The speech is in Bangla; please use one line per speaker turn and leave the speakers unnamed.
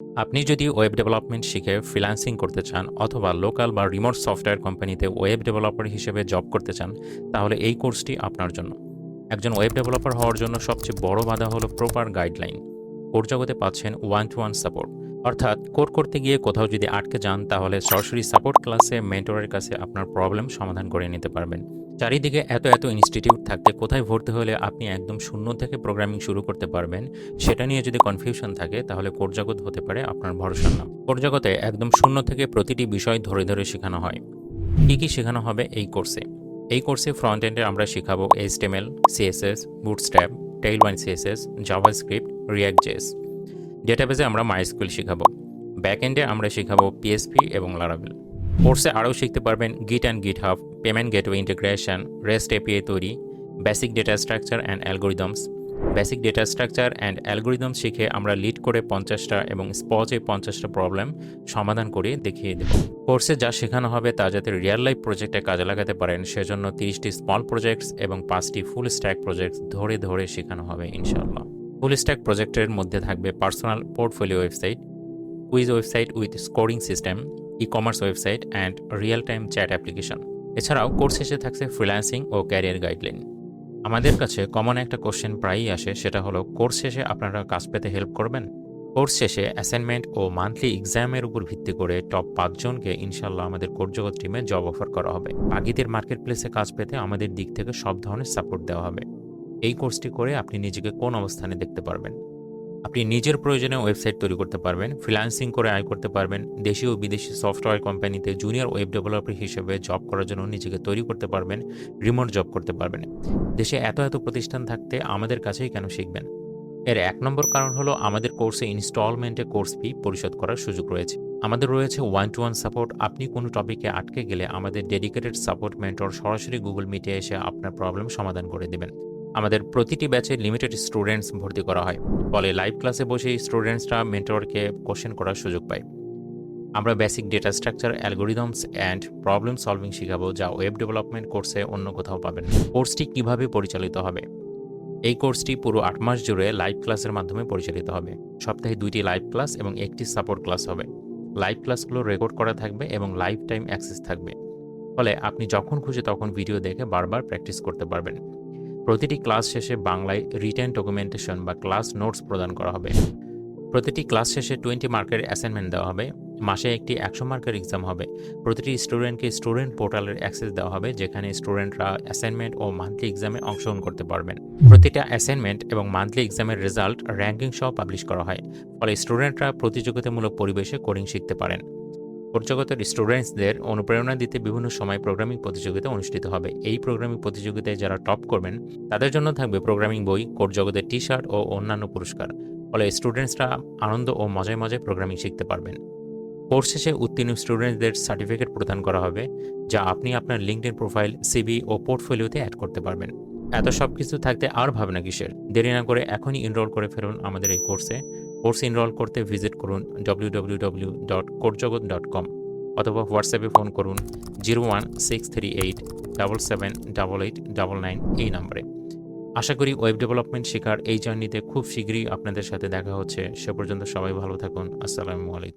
আপনি যদি ওয়েব ডেভেলপমেন্ট শিখে ফ্রিল্যান্সিং করতে চান অথবা লোকাল বা রিমোট সফটওয়্যার কোম্পানিতে ওয়েব ডেভেলপার হিসেবে জব করতে চান, তাহলে এই কোর্সটি আপনার জন্য। একজন ওয়েব ডেভেলপার হওয়ার জন্য সবচেয়ে বড় বাধা হলো প্রপার গাইডলাইন। কোর জগতে পাচ্ছেন 1-to-1 সাপোর্ট, অর্থাৎ কোর করতে গিয়ে কোথাও যদি আটকে যান তাহলে সরাসরি সাপোর্ট ক্লাসে মেন্টরের কাছে আপনার প্রবলেম সমাধান করে নিতে পারবেন। চারিদিকে এত এত ইনস্টিটিউট থাকতে কোথায় ভর্তি হলে আপনি একদম শূন্য থেকে প্রোগ্রামিং শুরু করতে পারবেন, সেটা নিয়ে যদি কনফিউশন থাকে তাহলে কোর জগৎ হতে পারে আপনার ভরসার নাম। কোর জগতে একদম শূন্য থেকে প্রতিটি বিষয় ধরে ধরে শেখানো হয়। কী কী শেখানো হবে এই কোর্সে? এই কোর্সে ফ্রন্ট এন্ডে আমরা শেখাবো HTML, CSS, Bootstrap, Tailwind CSS, JavaScript, React JS. ডেটাবেজে আমরা মাইস্কুয়েল শেখাবো। ব্যাক এন্ডে আমরা শেখাবো PHP এবং লারাভেল। কোর্সে আরও শিখতে পারবেন গিট and GitHub, payment gateway integration, REST API তৈরি, basic data structure and algorithms. Basic data structure and algorithm শিখে আমরা লিড করে 50টা এবং স্পজে 50টা প্রবলেম সমাধান করে দেখিয়ে দেব। কোর্সে যা শেখানো হবে তা যাতে রিয়েল লাইফ প্রজেক্টে কাজে লাগাতে পারেন সেজন্য 30টি স্মল প্রজেক্টস এবং 5টি ফুল স্ট্যাক প্রজেক্টস ধরে ধরে শেখানো হবে ইনশাআল্লাহ। ফুল স্ট্যাক প্রজেক্টের মধ্যে থাকবে personal portfolio website, quiz website with scoring system, e-commerce website and real time chat application. এছাড়াও কোর্স শেষে থাকছে ফ্রিল্যান্সিং ও ক্যারিয়ার গাইডলাইন। আমাদের কাছে কমন একটা কোশ্চেন প্রায়ই আসে, সেটা হলো কোর্স শেষে আপনারা কাজ পেতে হেল্প করবেন? কোর্স শেষে অ্যাসাইনমেন্ট ও মান্থলি এক্সামের উপর ভিত্তি করে টপ 5 জনকে ইনশাল্লাহ আমাদের কোর জগৎ টিমে জব অফার করা হবে। বাকিদের মার্কেট প্লেসে কাজ পেতে আমাদের দিক থেকে সব ধরনের সাপোর্ট দেওয়া হবে। এই কোর্সটি করে আপনি নিজেকে কোন অবস্থানে দেখতে পারবেন? আপনি নিজের প্রয়োজনে ওয়েবসাইট তৈরি করতে পারবেন, ফ্রিল্যান্সিং করে আয় করতে পারবেন, দেশি ও বিদেশি সফটওয়্যার কোম্পানিতে জুনিয়র ওয়েব ডেভেলপার হিসেবে জব করার জন্য নিজেকে তৈরি করতে পারবেন, রিমোট জব করতে পারবেন। দেশে এত এত প্রতিষ্ঠান থাকতে আমাদের কাছেই কেন শিখবেন? এর 1 নম্বর কারণ হলো আমাদের কোর্সে ইনস্টলমেন্টে কোর্স ফি পরিশোধ করার সুযোগ রয়েছে। আমাদের রয়েছে 1-to-1 সাপোর্ট। আপনি কোনো টপিকে আটকে গেলে আমাদের ডেডিকেটেড সাপোর্ট মেন্টর সরাসরি গুগল মিটে এসে আপনার প্রবলেম সমাধান করে দেবেন। আমাদের প্রতিটি ব্যাচে লিমিটেড স্টুডেন্টস ভর্তি করা হয়, ফলে লাইভ ক্লাসে বসেই স্টুডেন্টসরা মেন্টরকে কোশ্চেন করার সুযোগ পায়। আমরা basic data structure, algorithms and problem solving শেখাবো, যা ওয়েব ডেভেলপমেন্ট কোর্সে অন্য কোথাও পাবেন। কোর্সটি কিভাবে পরিচালিত হবে? এই কোর্সটি পুরো 8 মাস জুড়ে লাইভ ক্লাসের মাধ্যমে পরিচালিত হবে। সপ্তাহে 2টি লাইভ ক্লাস এবং 1টি সাপোর্ট ক্লাস হবে। লাইভ ক্লাসগুলো রেকর্ড করা থাকবে এবং লাইফ টাইম অ্যাক্সেস থাকবে, ফলে আপনি যখন খুশি তখন ভিডিও দেখে বারবার প্র্যাকটিস করতে পারবেন। প্রতিটি ক্লাস শেষে বাংলায় রিটেন ডকুমেন্টেশন বা ক্লাস নোটস প্রদান করা হবে। প্রতিটি ক্লাস শেষে 20 মার্কের অ্যাসাইনমেন্ট দেওয়া হবে। মাসে একটি 100 মার্কের এক্সাম হবে। প্রতিটি স্টুডেন্টকে স্টুডেন্ট পোর্টালের অ্যাক্সেস দেওয়া হবে, যেখানে স্টুডেন্টরা অ্যাসাইনমেন্ট ও মান্থলি এক্সামে অংশগ্রহণ করতে পারবেন। প্রতিটা অ্যাসাইনমেন্ট এবং মান্থলি এক্সামের রেজাল্ট র্যাঙ্কিং সহ পাবলিশ করা হয়, ফলে স্টুডেন্টরা প্রতিযোগিতামূলক পরিবেশে কোডিং শিখতে পারেন। কোর জগতের স্টুডেন্টসদের অনুপ্রেরণা দিতে বিভিন্ন সময় প্রোগ্রামিং প্রতিযোগিতা অনুষ্ঠিত হবে। এই প্রোগ্রামিং প্রতিযোগিতায় যারা টপ করবেন তাদের জন্য থাকবে প্রোগ্রামিং বই, কোর জগতের টি-শার্ট ও অন্যান্য পুরস্কার, ফলে স্টুডেন্টসরা আনন্দ ও মজায় মজায় প্রোগ্রামিং শিখতে পারবেন। কোর্স শেষে উত্তীর্ণ স্টুডেন্টসদের সার্টিফিকেট প্রদান করা হবে, যা আপনি আপনার লিঙ্কডইন প্রোফাইল, সিভি ও পোর্টফোলিওতে অ্যাড করতে পারবেন। এত সব কিছু থাকতে আর ভাবনা কিসের? দেরি না করে এখনই এনরোল করে ফেলুন আমাদের এই কোর্সে। কোর্স এনরোল করতে ভিজিট করুন www.কোরজগৎ.com অথবা হোয়াটসঅ্যাপে ফোন করুন 01638778899 এই নম্বরে। আশা করি ওয়েব ডেভেলপমেন্ট শেখার এই জার্নিতে খুব শীঘ্রই আপনাদের সাথে দেখা হচ্ছে। সে পর্যন্ত সবাই ভালো থাকুন। আসসালামু আলাইকুম।